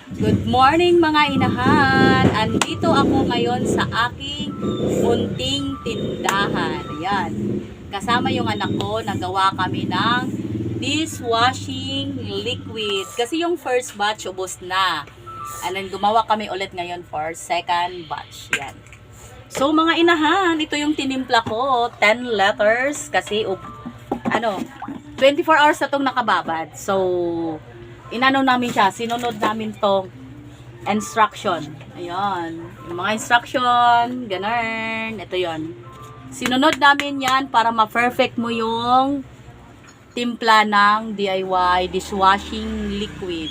Good morning mga inahan. Andito ako ngayon sa aking munting tindahan. Ayan. Kasama yung anak ko, nagawa kami ng dishwashing liquid. Kasi yung first batch ubos na. And then gumawa kami ulit ngayon for second batch. Yan. So mga inahan, ito yung tinimpla ko. 10 letters kasi 24 hours na itong nakababad. So inano namin siya, sinunod namin tong instruction. Ayan. Yung mga instruction, ganun. Ito yon. Sinunod namin yan para ma-perfect mo yung timpla ng DIY dishwashing liquid.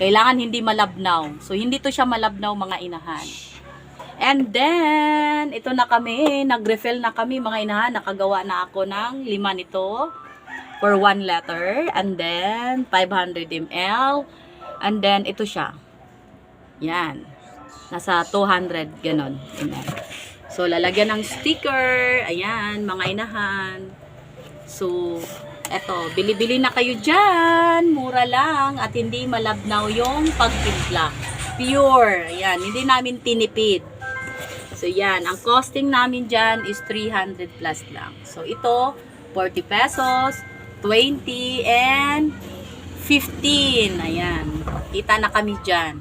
Kailangan hindi malabnaw. So, hindi to siya malabnaw mga inahan. And then, ito na kami. Nag-refill na kami mga inahan. Nakagawa na ako ng 5 nito. For 1 letter, and then 500 ml, and then ito siya. Yan. Nasa 200 ganon. Ayan. So lalagyan ng sticker. Ayan, mga inahan. So eto, bili-bili na kayo dyan. Mura lang at hindi malabnaw yung pagtimpla. Pure. Ayan, hindi namin tinipid. So yan, ang costing namin dyan is 300 plus lang. So ito, 40 pesos. 20 and 15. Ayan. Kita na kami dyan.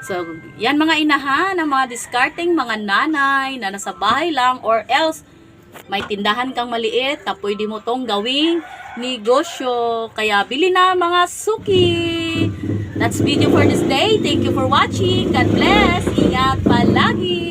So, yan mga inahan, ang mga discarding mga nanay na nasa bahay lang or else may tindahan kang maliit na pwede mo tong gawing negosyo. Kaya bili na mga suki. That's video for this day. Thank you for watching. God bless. Ingat palagi.